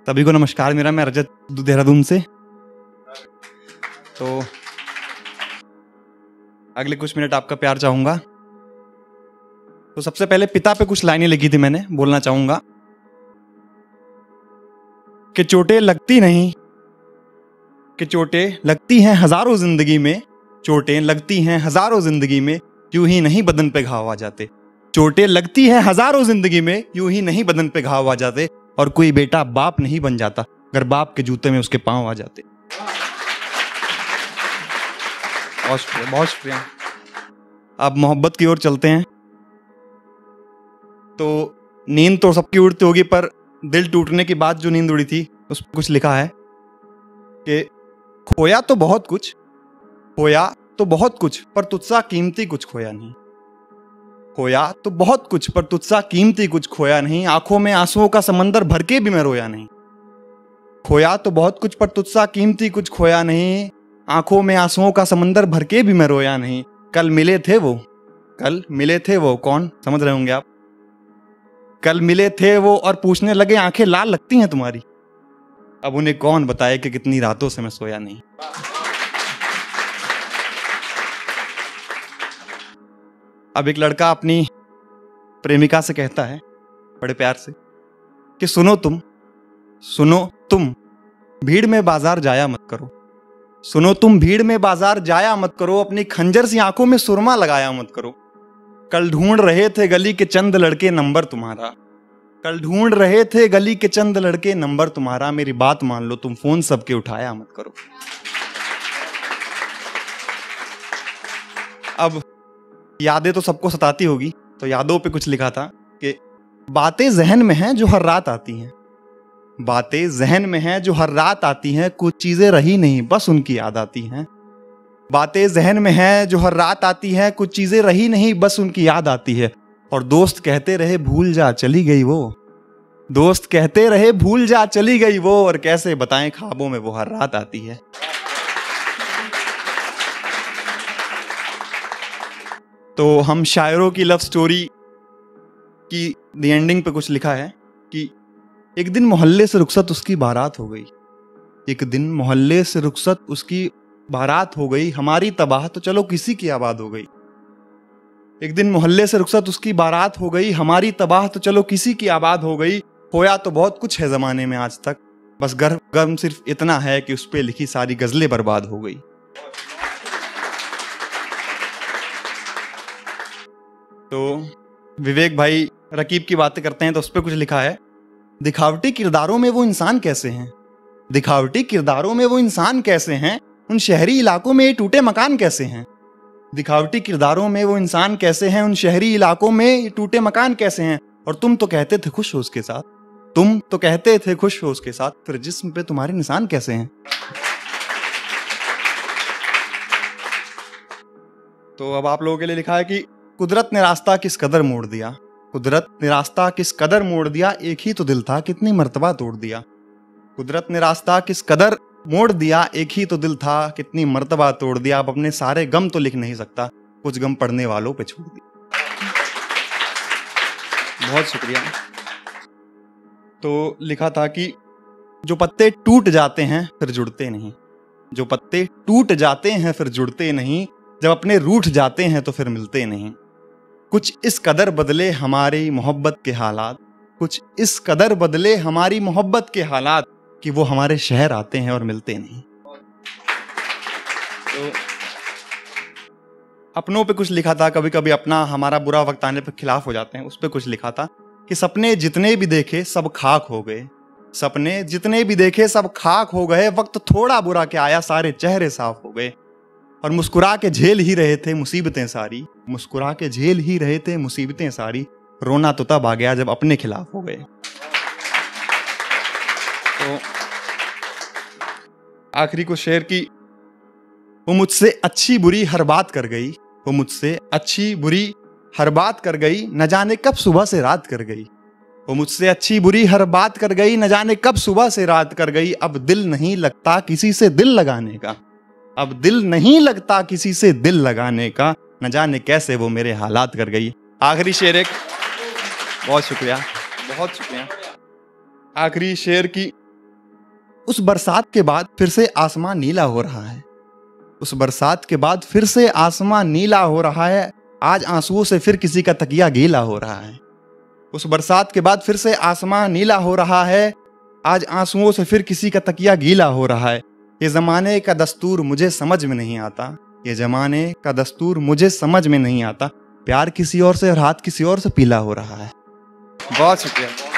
सभी को नमस्कार। मैं रजत देहरादून से। तो अगले कुछ मिनट आपका प्यार चाहूँगा। तो सबसे पहले पिता पे कुछ लाइनें लिखी थी, मैंने बोलना चाहूँगा कि चोटें लगती नहीं, कि चोटें लगती हैं हजारों जिंदगी में, चोटें लगती हैं हजारों जिंदगी में, यूं ही नहीं बदन पे घाव आ जाते। चोटें लगती हैं हजारों जिंदगी में, यूं ही नहीं बदन पे घाव आ जाते। और कोई बेटा बाप नहीं बन जाता अगर बाप के जूते में उसके पांव आ जाते। बहुत शुक्रिया, बहुत शुक्रिया। अब मोहब्बत की ओर चलते हैं। तो नींद तो सबकी उड़ती होगी, पर दिल टूटने के बाद जो नींद उड़ी थी उस पर कुछ लिखा है कि खोया तो बहुत कुछ, खोया तो बहुत कुछ, पर तुझसा कीमती कुछ खोया नहीं। खोया तो बहुत कुछ, पर तुझसा कीमती कुछ खोया नहीं। आंखों में आंसुओं का समंदर भर के भी मैं रोया नहीं। खोया तो बहुत कुछ, पर तुझसा कीमती कुछ खोया नहीं। आंखों में आंसुओं का समंदर भर के भी मैं रोया नहीं। कल मिले थे वो, कल मिले थे वो, कौन? समझ रहे होंगे आप। कल मिले थे वो और पूछने लगे आंखें लाल लगती हैं तुम्हारी। अब उन्हें कौन बताए कि कितनी रातों से मैं सोया नहीं। अब एक लड़का अपनी प्रेमिका से कहता है बड़े प्यार से कि सुनो तुम भीड़ में बाजार जाया मत करो। सुनो तुम भीड़ में बाजार जाया मत करो, अपनी खंजर सी आंखों में सुरमा लगाया मत करो। कल ढूंढ रहे थे गली के चंद लड़के नंबर तुम्हारा, कल ढूंढ रहे थे गली के चंद लड़के नंबर तुम्हारा। मेरी बात मान लो, तुम फोन सबके उठाया मत करो। अब यादें तो सबको सताती होगी, तो यादों पे कुछ लिखा था कि बातें जहन में हैं जो हर रात आती हैं, बातें जहन में हैं जो हर रात आती हैं, कुछ चीजें रही नहीं बस उनकी याद आती हैं। बातें जहन में हैं जो हर रात आती हैं, कुछ चीजें रही नहीं बस उनकी याद आती है। और दोस्त कहते रहे भूल जा चली गई वो, दोस्त कहते रहे भूल जा चली गई वो, और कैसे बताएं ख्वाबों में वो हर रात आती है। तो हम शायरों की लव स्टोरी की द एंडिंग पे कुछ लिखा है कि एक दिन मोहल्ले से रुखसत उसकी बारात हो गई, एक दिन मोहल्ले से रुखसत उसकी बारात हो गई, हमारी तबाह तो चलो किसी की आबाद हो गई। एक दिन मोहल्ले से रुखसत उसकी बारात हो गई, हमारी तबाह तो चलो किसी की आबाद हो गई। खोया तो बहुत कुछ है जमाने में आज तक, बस गम सिर्फ इतना है कि उस पे लिखी सारी गजलें बर्बाद हो गई। तो विवेक भाई रकीब की बातें करते हैं तो उस पर कुछ लिखा है, दिखावटी किरदारों में वो इंसान कैसे हैं, दिखावटी किरदारों में वो इंसान कैसे हैं, उन शहरी इलाकों में ये टूटे मकान कैसे हैं। दिखावटी किरदारों में वो इंसान कैसे हैं, उन शहरी इलाकों में ये टूटे मकान कैसे हैं। और तुम तो कहते थे खुश हो उसके साथ, तुम तो कहते थे खुश हो उसके साथ, फिर जिस्म पे तुम्हारे निशान कैसे हैं। तो अब आप लोगों के लिए लिखा है कि कुदरत ने रास्ता किस कदर मोड़ दिया, कुदरत ने रास्ता किस कदर मोड़ दिया, एक ही तो दिल था कितनी मर्तबा तोड़ दिया। कुदरत ने रास्ता किस कदर मोड़ दिया, एक ही तो दिल था कितनी मर्तबा तोड़ दिया। अब अपने सारे गम तो लिख नहीं सकता, कुछ गम पढ़ने वालों पे छोड़ दिया। बहुत शुक्रिया। तो लिखा था कि जो पत्ते टूट जाते हैं फिर जुड़ते नहीं, जो पत्ते टूट जाते हैं फिर जुड़ते नहीं, जब अपने रूठ जाते हैं तो फिर मिलते नहीं। कुछ इस कदर बदले हमारी मोहब्बत के हालात, कुछ इस कदर बदले हमारी मोहब्बत के हालात कि वो हमारे शहर आते हैं और मिलते नहीं। तो अपनों पे कुछ लिखा था, कभी कभी अपना हमारा बुरा वक्त आने पे खिलाफ हो जाते हैं, उस पे कुछ लिखा था कि सपने जितने भी देखे सब खाक हो गए, सपने जितने भी देखे सब खाक हो गए, वक्त थोड़ा बुरा क्या आया सारे चेहरे साफ हो गए। और मुस्कुरा के झेल ही रहे थे मुसीबतें सारी, मुस्कुरा के झेल ही रहे थे मुसीबतें सारी, रोना तो तब आ गया जब अपने खिलाफ हो गए। तो आखिरी को शेर की, वो मुझसे अच्छी बुरी हर बात कर गई, वो मुझसे अच्छी बुरी हर बात कर गई, न जाने कब सुबह से रात कर गई। वो मुझसे अच्छी बुरी हर बात कर गई, न जाने कब सुबह से रात कर गई। अब दिल नहीं लगता किसी से दिल लगाने का, अब दिल नहीं लगता किसी से दिल लगाने का, न जाने कैसे वो मेरे हालात कर गई। आखिरी शेर एक, बहुत शुक्रिया, बहुत शुक्रिया। आखिरी शेर की, उस बरसात के बाद फिर से आसमान नीला हो रहा है। उस बरसात के बाद फिर से आसमान नीला हो रहा है, आज आंसुओं से फिर किसी का तकिया गीला हो रहा है। उस बरसात के बाद फिर से आसमान नीला हो रहा है, आज आंसुओं से फिर किसी का तकिया गीला हो रहा है। ये ज़माने का दस्तूर मुझे समझ में नहीं आता, ये ज़माने का दस्तूर मुझे समझ में नहीं आता, प्यार किसी और से और हाथ किसी और से पीला हो रहा है। बहुत शुक्रिया।